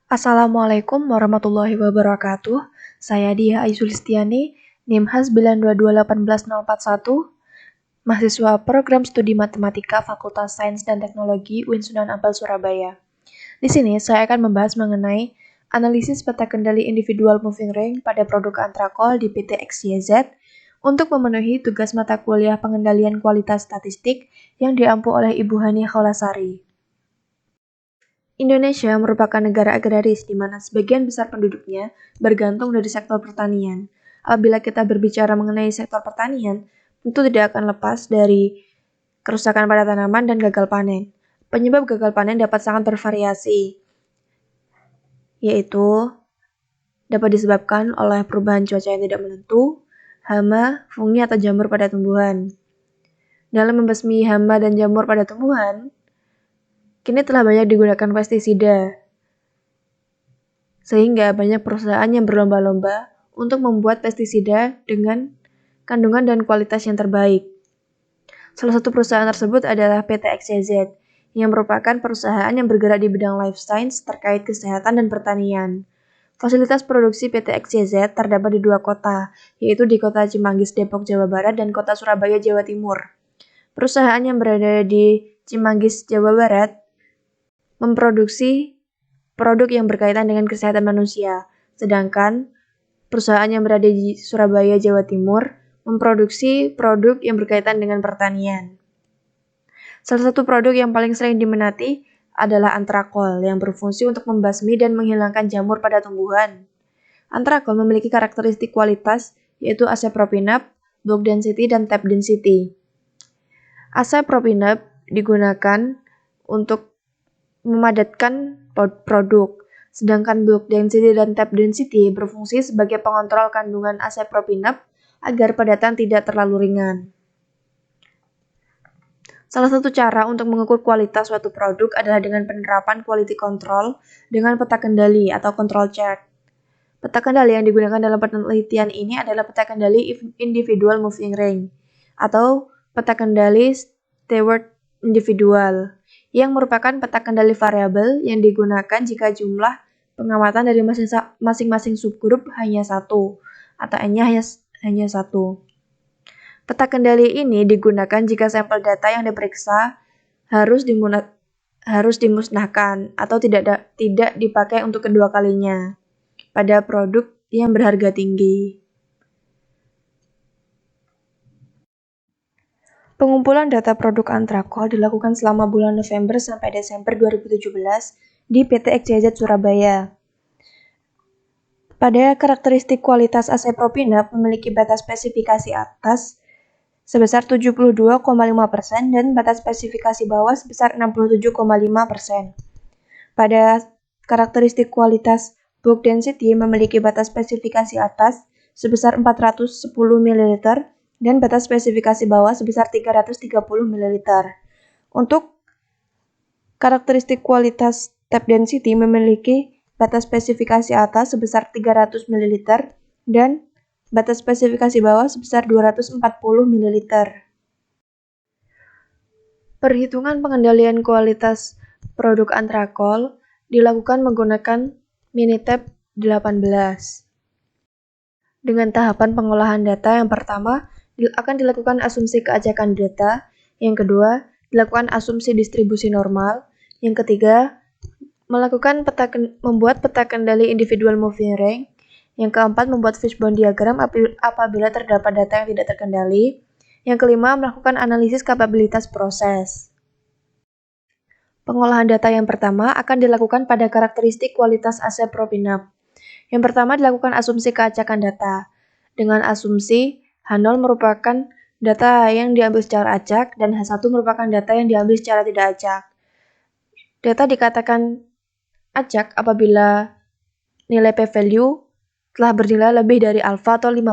Assalamualaikum warahmatullahi wabarakatuh. Saya Dia Aisulistiani, NIM H 922181041, mahasiswa Program Studi Matematika Fakultas Sains dan Teknologi UIN Sunan Ampel Surabaya. Di sini saya akan membahas mengenai analisis peta kendali individual moving ring pada produk antrakol di PT XYZ untuk memenuhi tugas mata kuliah pengendalian kualitas statistik yang diampu oleh Ibu Hani Khaulasari. Indonesia merupakan negara agraris di mana sebagian besar penduduknya bergantung dari sektor pertanian. Apabila kita berbicara mengenai sektor pertanian, tentu tidak akan lepas dari kerusakan pada tanaman dan gagal panen. Penyebab gagal panen dapat sangat bervariasi, yaitu dapat disebabkan oleh perubahan cuaca yang tidak menentu, hama, fungi, atau jamur pada tumbuhan. Dalam membasmi hama dan jamur pada tumbuhan, kini telah banyak digunakan pestisida, sehingga banyak perusahaan yang berlomba-lomba untuk membuat pestisida dengan kandungan dan kualitas yang terbaik. Salah satu perusahaan tersebut adalah PT XYZ, yang merupakan perusahaan yang bergerak di bidang life science terkait kesehatan dan pertanian. Fasilitas produksi PT XYZ terdapat di dua kota, yaitu di kota Cimanggis, Depok, Jawa Barat, dan kota Surabaya, Jawa Timur. Perusahaan yang berada di Cimanggis, Jawa Barat, memproduksi produk yang berkaitan dengan kesehatan manusia, sedangkan perusahaan yang berada di Surabaya, Jawa Timur, memproduksi produk yang berkaitan dengan pertanian. Salah satu produk yang paling sering diminati adalah antrakol yang berfungsi untuk membasmi dan menghilangkan jamur pada tumbuhan. Antrakol memiliki karakteristik kualitas yaitu asepropinap, bulk density, dan tap density. Asepropinap digunakan untuk memadatkan produk, sedangkan bulk density dan tap density berfungsi sebagai pengontrol kandungan asepropinap agar padatan tidak terlalu ringan. Salah satu cara untuk mengukur kualitas suatu produk adalah dengan penerapan quality control dengan peta kendali atau control chart. Peta kendali yang digunakan dalam penelitian ini adalah peta kendali individual moving ring atau peta kendali Stewart individual, yang merupakan peta kendali variabel yang digunakan jika jumlah pengamatan dari masing-masing subgrup hanya satu atau n-nya hanya satu. Peta kendali ini digunakan jika sampel data yang diperiksa harus dimusnahkan atau tidak dipakai untuk kedua kalinya pada produk yang berharga tinggi. Pengumpulan data produk antrakol dilakukan selama bulan November sampai Desember 2017 di PT XYZ Surabaya. Pada karakteristik kualitas asepropinap memiliki batas spesifikasi atas sebesar 72,5% dan batas spesifikasi bawah sebesar 67,5%. Pada karakteristik kualitas bulk density memiliki batas spesifikasi atas sebesar 410 ml dan batas spesifikasi bawah sebesar 330 ml. Untuk karakteristik kualitas tap density memiliki batas spesifikasi atas sebesar 300 ml dan batas spesifikasi bawah sebesar 240 ml. Perhitungan pengendalian kualitas produk antrakol dilakukan menggunakan Minitab 18. Dengan tahapan pengolahan data yang pertama akan dilakukan asumsi keacakan data, yang kedua dilakukan asumsi distribusi normal, yang ketiga membuat peta kendali individual moving ring, yang keempat membuat fishbone diagram apabila terdapat data yang tidak terkendali, yang kelima melakukan analisis kapabilitas proses. Pengolahan data yang pertama akan dilakukan pada karakteristik kualitas asepropinap. Yang pertama dilakukan asumsi keacakan data. Dengan asumsi H0 merupakan data yang diambil secara acak dan H1 merupakan data yang diambil secara tidak acak. Data dikatakan acak apabila nilai p-value telah bernilai lebih dari alfa atau 5%.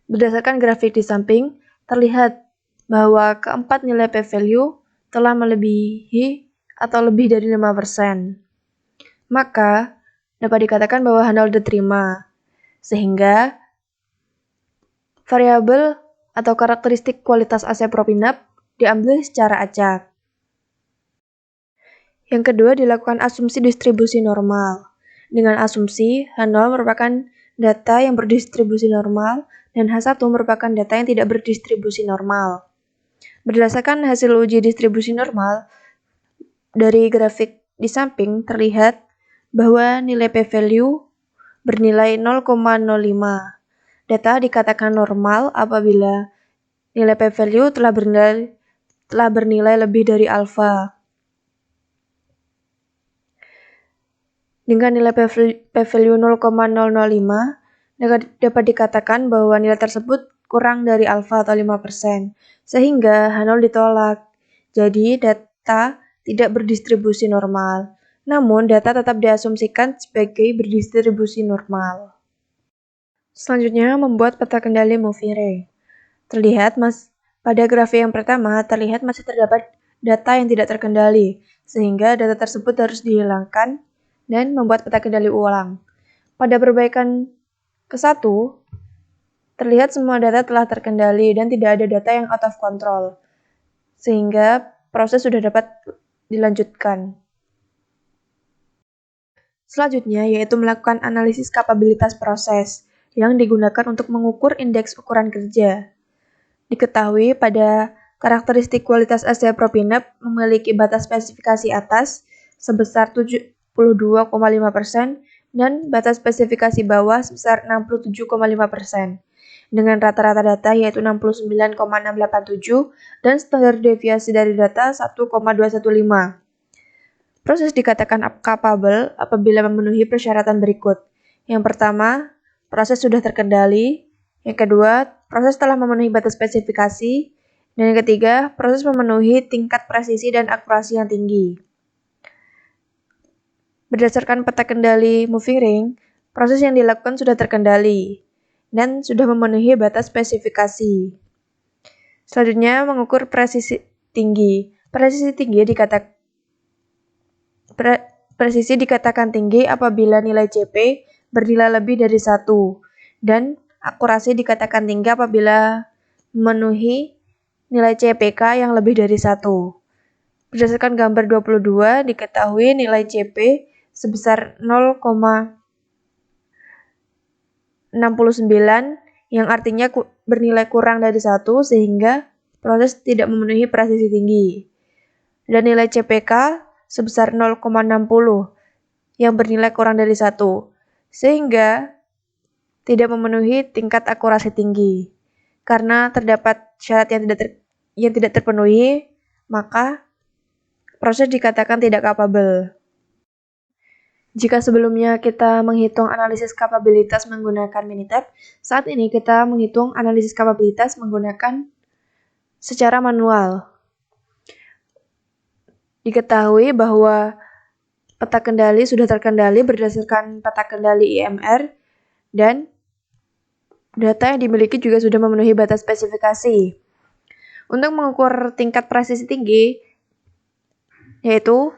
Berdasarkan grafik di samping, terlihat bahwa keempat nilai p-value telah melebihi atau lebih dari 5%. Maka, dapat dikatakan bahwa H0 diterima, sehingga variabel atau karakteristik kualitas asepropinap diambil secara acak. Yang kedua, dilakukan asumsi distribusi normal. Dengan asumsi, H0 merupakan data yang berdistribusi normal dan H1 merupakan data yang tidak berdistribusi normal. Berdasarkan hasil uji distribusi normal, dari grafik di samping terlihat bahwa nilai p-value bernilai 0,05. Data dikatakan normal apabila nilai p-value telah bernilai lebih dari alfa. Dengan nilai p-value 0,005, dapat dikatakan bahwa nilai tersebut kurang dari alfa atau 5%, sehingga H0 ditolak. Jadi, data tidak berdistribusi normal. Namun, data tetap diasumsikan sebagai berdistribusi normal. Selanjutnya, membuat peta kendali moving ring. Pada grafik yang pertama, terlihat masih terdapat data yang tidak terkendali, sehingga data tersebut harus dihilangkan dan membuat peta kendali ulang. Pada perbaikan ke-1, terlihat semua data telah terkendali dan tidak ada data yang out of control, sehingga proses sudah dapat dilanjutkan. Selanjutnya, yaitu melakukan analisis kapabilitas proses yang digunakan untuk mengukur indeks ukuran kerja. Diketahui pada karakteristik kualitas acepropinep memiliki batas spesifikasi atas sebesar 72,5% dan batas spesifikasi bawah sebesar 67,5%. Dengan rata-rata data yaitu 69,687 dan standar deviasi dari data 1,215. Proses dikatakan capable apabila memenuhi persyaratan berikut. Yang pertama, proses sudah terkendali. Yang kedua, proses telah memenuhi batas spesifikasi. Dan yang ketiga, proses memenuhi tingkat presisi dan akurasi yang tinggi. Berdasarkan peta kendali moving ring, proses yang dilakukan sudah terkendali dan sudah memenuhi batas spesifikasi. Selanjutnya, mengukur presisi tinggi. Presisi dikatakan tinggi apabila nilai CP bernilai lebih dari 1, dan akurasi dikatakan tinggi apabila memenuhi nilai CPK yang lebih dari 1. Berdasarkan gambar 22, diketahui nilai CP sebesar 0,69, yang artinya bernilai kurang dari 1, sehingga proses tidak memenuhi presisi tinggi. Dan nilai CPK sebesar 0,60 yang bernilai kurang dari 1, sehingga tidak memenuhi tingkat akurasi tinggi. Karena terdapat syarat yang tidak terpenuhi, maka proses dikatakan tidak capable. Jika sebelumnya kita menghitung analisis kapabilitas menggunakan Minitab, saat ini kita menghitung analisis kapabilitas menggunakan secara manual. Diketahui bahwa peta kendali sudah terkendali berdasarkan peta kendali IMR dan data yang dimiliki juga sudah memenuhi batas spesifikasi. Untuk mengukur tingkat presisi tinggi, yaitu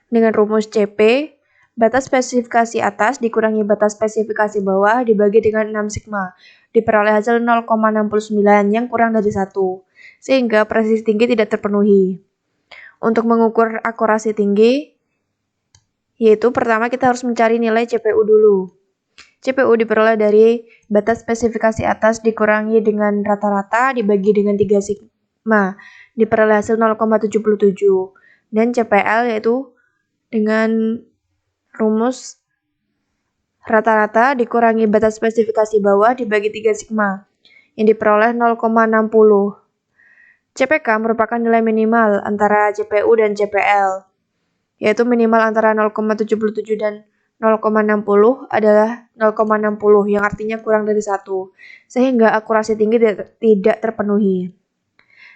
dengan rumus CP, batas spesifikasi atas dikurangi batas spesifikasi bawah dibagi dengan 6 sigma, diperoleh hasil 0,69 yang kurang dari 1, sehingga presisi tinggi tidak terpenuhi. Untuk mengukur akurasi tinggi, yaitu pertama kita harus mencari nilai CPU dulu. CPU diperoleh dari batas spesifikasi atas dikurangi dengan rata-rata dibagi dengan 3 sigma, diperoleh hasil 0,77. Dan CPL yaitu dengan rumus rata-rata dikurangi batas spesifikasi bawah dibagi 3 sigma, yang diperoleh 0,60. CPK merupakan nilai minimal antara CPU dan CPL, yaitu minimal antara 0,77 dan 0,60 adalah 0,60 yang artinya kurang dari 1, sehingga akurasi tinggi tidak terpenuhi.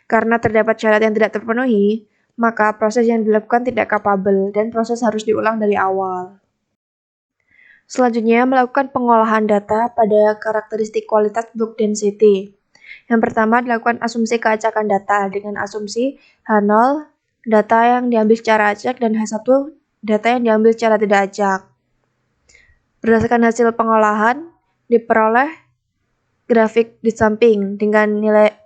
Karena terdapat syarat yang tidak terpenuhi, maka proses yang dilakukan tidak capable dan proses harus diulang dari awal. Selanjutnya, melakukan pengolahan data pada karakteristik kualitas block density. Yang pertama, dilakukan asumsi keacakan data dengan asumsi H0 data yang diambil secara acak dan H1 data yang diambil secara tidak acak. Berdasarkan hasil pengolahan, diperoleh grafik di samping dengan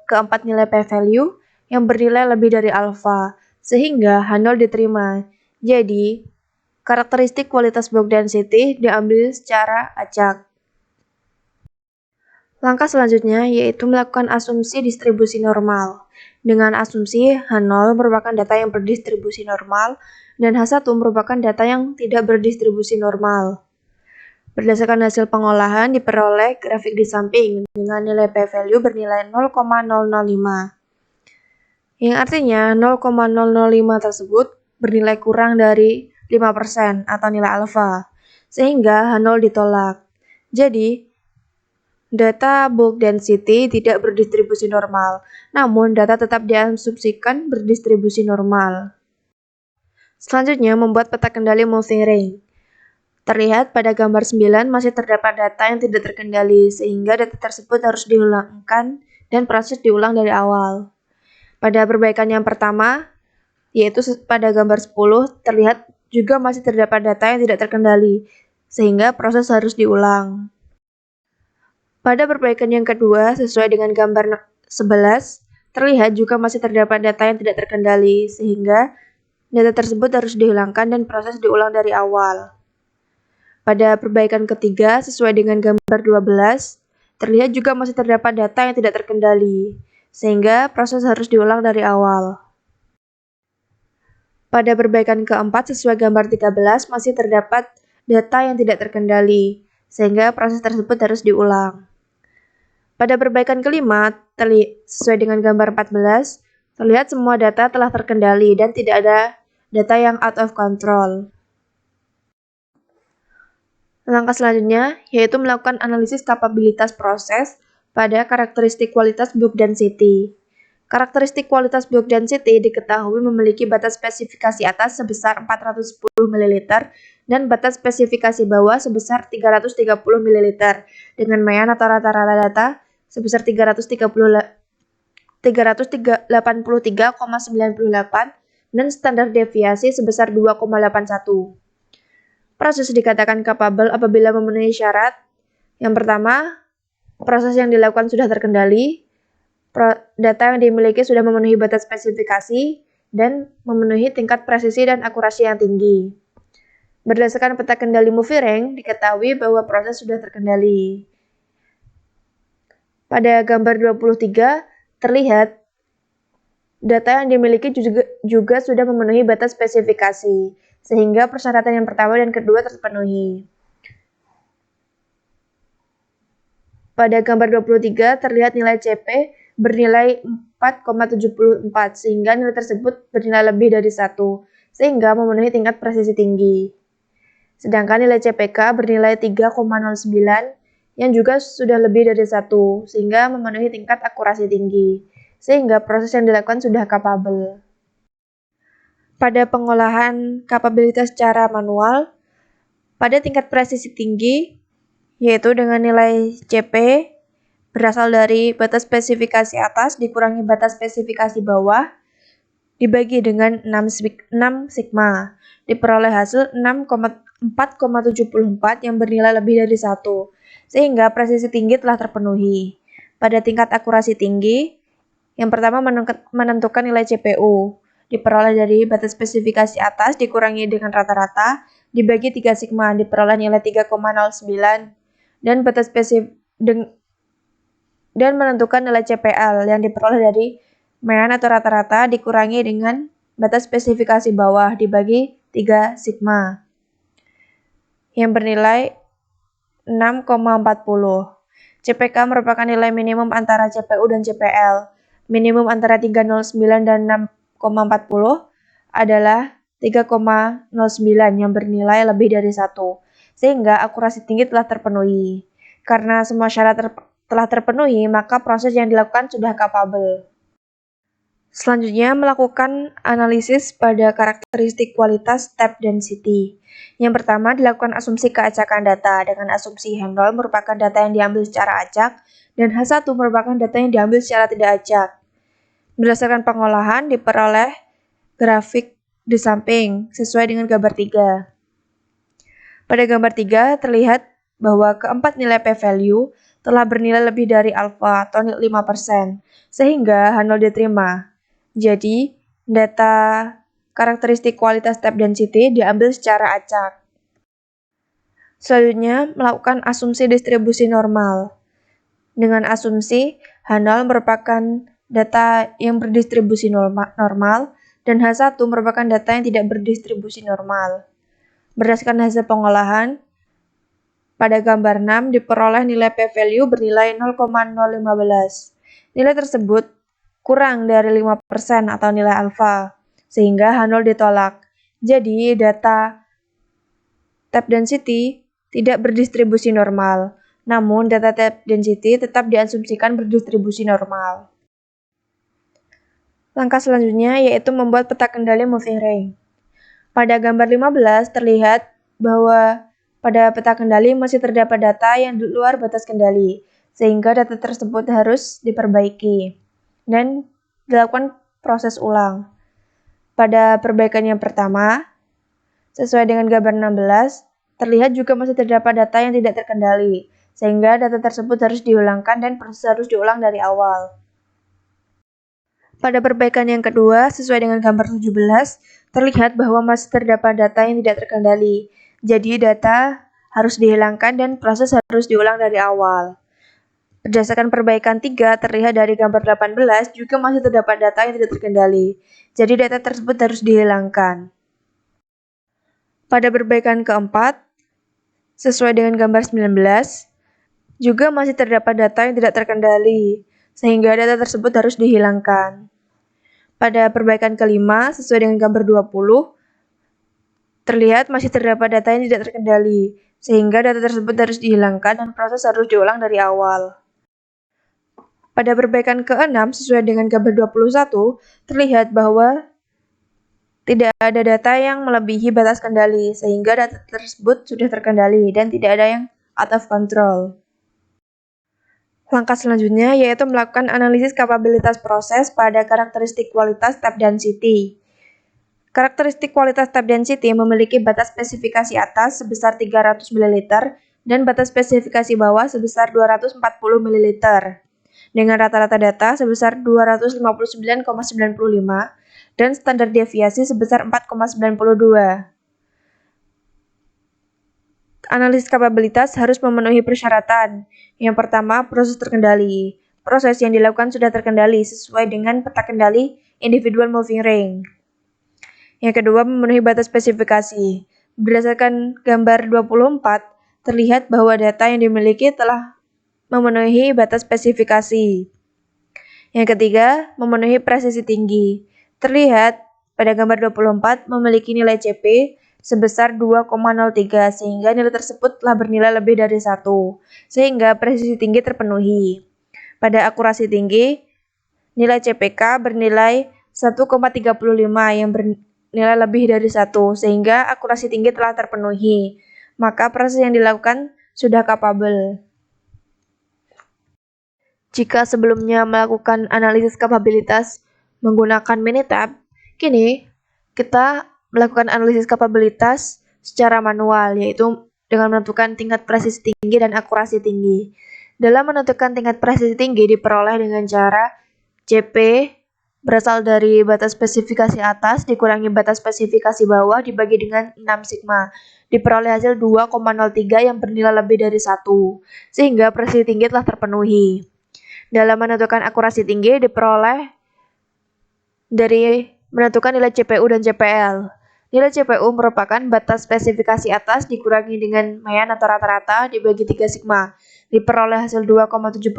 keempat nilai p-value yang bernilai lebih dari alfa, sehingga H0 diterima. Jadi, karakteristik kualitas bulk density diambil secara acak. Langkah selanjutnya yaitu melakukan asumsi distribusi normal. Dengan asumsi H0 merupakan data yang berdistribusi normal dan H1 merupakan data yang tidak berdistribusi normal. Berdasarkan hasil pengolahan diperoleh grafik di samping dengan nilai p-value bernilai 0,005. Yang artinya 0,005 tersebut bernilai kurang dari 5% atau nilai alfa, sehingga H0 ditolak. Jadi, data bulk density tidak berdistribusi normal, namun data tetap diasumsikan berdistribusi normal. Selanjutnya, membuat peta kendali moving ring. Terlihat pada gambar 9 masih terdapat data yang tidak terkendali, sehingga data tersebut harus diulangkan dan proses diulang dari awal. Pada perbaikan yang pertama, yaitu pada gambar 10, terlihat juga masih terdapat data yang tidak terkendali, sehingga proses harus diulang. Pada perbaikan yang kedua, sesuai dengan gambar 11, terlihat juga masih terdapat data yang tidak terkendali, sehingga data tersebut harus dihilangkan dan proses diulang dari awal. Pada perbaikan ketiga, sesuai dengan gambar 12, terlihat juga masih terdapat data yang tidak terkendali, sehingga proses harus diulang dari awal. Pada perbaikan keempat, sesuai gambar 13, masih terdapat data yang tidak terkendali, sehingga proses tersebut harus diulang. Pada perbaikan kelima, sesuai dengan gambar 14, terlihat semua data telah terkendali dan tidak ada data yang out of control. Langkah selanjutnya yaitu melakukan analisis kapabilitas proses pada karakteristik kualitas bulk density. Karakteristik kualitas bulk density diketahui memiliki batas spesifikasi atas sebesar 410 ml dan batas spesifikasi bawah sebesar 330 ml dengan mean atau rata-rata data sebesar 383,98 dan standar deviasi sebesar 2,81. Proses dikatakan capable apabila memenuhi syarat. Yang pertama, proses yang dilakukan sudah terkendali, data yang dimiliki sudah memenuhi batas spesifikasi, dan memenuhi tingkat presisi dan akurasi yang tinggi. Berdasarkan peta kendali moving ring, diketahui bahwa proses sudah terkendali. Pada gambar 23, terlihat data yang dimiliki juga sudah memenuhi batas spesifikasi, sehingga persyaratan yang pertama dan kedua terpenuhi. Pada gambar 23, terlihat nilai CP bernilai 4,74, sehingga nilai tersebut bernilai lebih dari 1, sehingga memenuhi tingkat presisi tinggi. Sedangkan nilai CPK bernilai 3,09, yang juga sudah lebih dari 1, sehingga memenuhi tingkat akurasi tinggi, sehingga proses yang dilakukan sudah capable. Pada pengolahan kapabilitas secara manual, pada tingkat presisi tinggi, yaitu dengan nilai CP berasal dari batas spesifikasi atas dikurangi batas spesifikasi bawah, dibagi dengan 6 sigma, diperoleh hasil 4,74 yang bernilai lebih dari 1, sehingga presisi tinggi telah terpenuhi. Pada tingkat akurasi tinggi, yang pertama menentukan nilai CPU, diperoleh dari batas spesifikasi atas dikurangi dengan rata-rata, dibagi 3 sigma, diperoleh nilai 3,09, dan batas dan menentukan nilai CPL yang diperoleh dari mean atau rata-rata dikurangi dengan batas spesifikasi bawah dibagi 3 sigma yang bernilai 6,40. CPK merupakan nilai minimum antara CPU dan CPL. Minimum antara 309 dan 6,40 adalah 3,09 yang bernilai lebih dari 1, sehingga akurasi tinggi telah terpenuhi. Karena semua syarat telah terpenuhi, maka proses yang dilakukan sudah capable. Selanjutnya, melakukan analisis pada karakteristik kualitas step density. Yang pertama, dilakukan asumsi keacakan data dengan asumsi H0 merupakan data yang diambil secara acak dan H1 merupakan data yang diambil secara tidak acak. Berdasarkan pengolahan, diperoleh grafik di samping sesuai dengan gambar 3. Pada gambar 3, terlihat bahwa keempat nilai p-value telah bernilai lebih dari alfa atau 5%, sehingga H0 diterima. Jadi, data karakteristik kualitas type density diambil secara acak. Selanjutnya, melakukan asumsi distribusi normal. Dengan asumsi, H0 merupakan data yang berdistribusi normal dan H1 merupakan data yang tidak berdistribusi normal. Berdasarkan hasil pengolahan, pada gambar 6 diperoleh nilai p-value bernilai 0,015. Nilai tersebut kurang dari 5% atau nilai alfa, sehingga H0 ditolak. Jadi, data type density tidak berdistribusi normal, namun data type density tetap diasumsikan berdistribusi normal. Langkah selanjutnya yaitu membuat peta kendali moving ring. Pada gambar 15 terlihat bahwa pada peta kendali masih terdapat data yang di luar batas kendali, sehingga data tersebut harus diperbaiki dan dilakukan proses ulang. Pada perbaikan yang pertama, sesuai dengan gambar 16, terlihat juga masih terdapat data yang tidak terkendali, sehingga data tersebut harus diulangkan dan proses harus diulang dari awal. Pada perbaikan yang kedua, sesuai dengan gambar 17, terlihat bahwa masih terdapat data yang tidak terkendali. Jadi data harus dihilangkan dan proses harus diulang dari awal. Berdasarkan perbaikan 3, terlihat dari gambar 18 juga masih terdapat data yang tidak terkendali. Jadi data tersebut harus dihilangkan. Pada perbaikan keempat, sesuai dengan gambar 19, juga masih terdapat data yang tidak terkendali, sehingga data tersebut harus dihilangkan. Pada perbaikan kelima, sesuai dengan gambar 20, terlihat masih terdapat data yang tidak terkendali, sehingga data tersebut harus dihilangkan dan proses harus diulang dari awal. Pada perbaikan ke-6, sesuai dengan gambar 21, terlihat bahwa tidak ada data yang melebihi batas kendali, sehingga data tersebut sudah terkendali dan tidak ada yang out of control. Langkah selanjutnya yaitu melakukan analisis kapabilitas proses pada karakteristik kualitas type density. Karakteristik kualitas type density memiliki batas spesifikasi atas sebesar 300 ml dan batas spesifikasi bawah sebesar 240 ml. Dengan rata-rata data sebesar 259,95 dan standar deviasi sebesar 4,92. Analisis kapabilitas harus memenuhi persyaratan. Yang pertama, proses terkendali. Proses yang dilakukan sudah terkendali sesuai dengan peta kendali individual moving ring. Yang kedua, memenuhi batas spesifikasi. Berdasarkan gambar 24, terlihat bahwa data yang dimiliki telah memenuhi batas spesifikasi. Yang ketiga, memenuhi presisi tinggi. Terlihat pada gambar 24 memiliki nilai CP sebesar 2,03 sehingga nilai tersebut telah bernilai lebih dari 1, sehingga presisi tinggi terpenuhi. Pada akurasi tinggi, nilai CPK bernilai 1,35 yang bernilai lebih dari 1, sehingga akurasi tinggi telah terpenuhi. Maka proses yang dilakukan sudah capable. Jika sebelumnya melakukan analisis kapabilitas menggunakan Minitab, kini kita melakukan analisis kapabilitas secara manual, yaitu dengan menentukan tingkat presisi tinggi dan akurasi tinggi. Dalam menentukan tingkat presisi tinggi diperoleh dengan cara CP berasal dari batas spesifikasi atas dikurangi batas spesifikasi bawah dibagi dengan 6 sigma. Diperoleh hasil 2,03 yang bernilai lebih dari 1, sehingga presisi tinggi telah terpenuhi. Dalam menentukan akurasi tinggi diperoleh dari menentukan nilai CPU dan CPL. Nilai CPU merupakan batas spesifikasi atas dikurangi dengan mean atau rata-rata dibagi 3 sigma. Diperoleh hasil 2,71.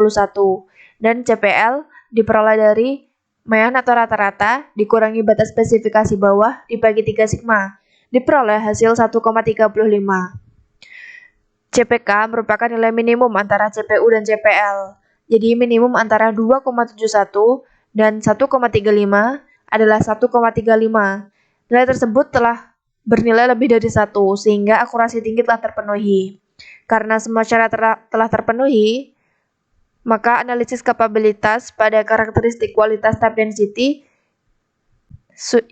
Dan CPL diperoleh dari mean atau rata-rata dikurangi batas spesifikasi bawah dibagi 3 sigma. Diperoleh hasil 1,35. CPK merupakan nilai minimum antara CPU dan CPL. Jadi minimum antara 2,71 dan 1,35 adalah 1,35. Nilai tersebut telah bernilai lebih dari 1, sehingga akurasi tinggi telah terpenuhi. Karena semua syarat telah terpenuhi, maka analisis kapabilitas pada karakteristik kualitas type density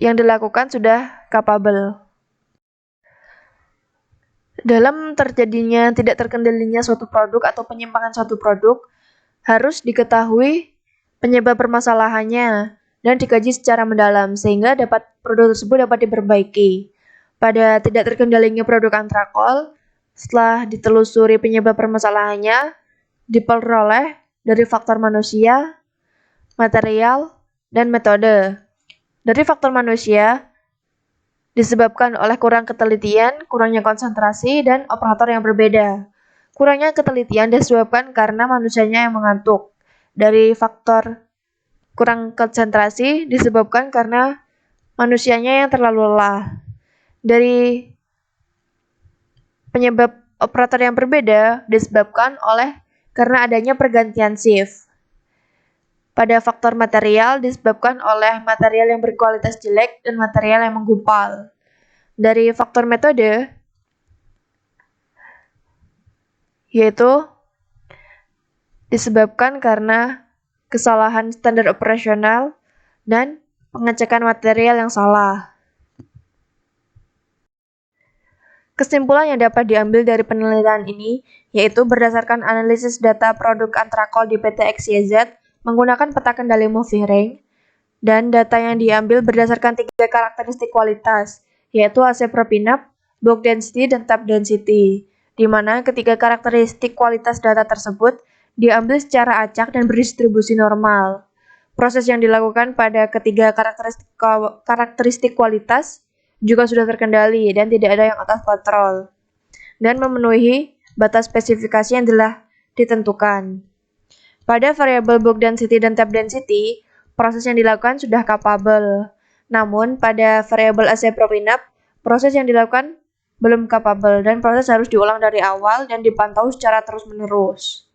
yang dilakukan sudah capable. Dalam terjadinya tidak terkendalinya suatu produk atau penyimpangan suatu produk, harus diketahui penyebab permasalahannya dan dikaji secara mendalam sehingga produk tersebut dapat diperbaiki. Pada tidak terkendalinya produk antrakol, setelah ditelusuri penyebab permasalahannya, diperoleh dari faktor manusia, material, dan metode. Dari faktor manusia, disebabkan oleh kurang ketelitian, kurangnya konsentrasi, dan operator yang berbeda. Kurangnya ketelitian disebabkan karena manusianya yang mengantuk. Dari faktor kurang konsentrasi disebabkan karena manusianya yang terlalu lelah. Dari penyebab operator yang berbeda disebabkan oleh karena adanya pergantian shift. Pada faktor material disebabkan oleh material yang berkualitas jelek dan material yang menggumpal. Dari faktor metode, yaitu disebabkan karena kesalahan standar operasional dan pengecekan material yang salah. Kesimpulan yang dapat diambil dari penelitian ini yaitu berdasarkan analisis data produk antrakol di PT XYZ menggunakan peta kendali moving ring dan data yang diambil berdasarkan 3 karakteristik kualitas yaitu AC propinap, bulk density, dan tap density, di mana ketiga karakteristik kualitas data tersebut diambil secara acak dan berdistribusi normal. Proses yang dilakukan pada ketiga karakteristik kualitas juga sudah terkendali dan tidak ada yang atas kontrol, dan memenuhi batas spesifikasi yang telah ditentukan. Pada variabel bulk density dan tap density, proses yang dilakukan sudah capable. Namun, pada variabel AC propinap, proses yang dilakukan belum capable dan proses harus diulang dari awal dan dipantau secara terus-menerus.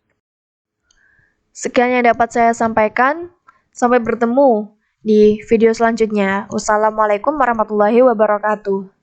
Sekian yang dapat saya sampaikan. Sampai bertemu di video selanjutnya. Wassalamualaikum warahmatullahi wabarakatuh.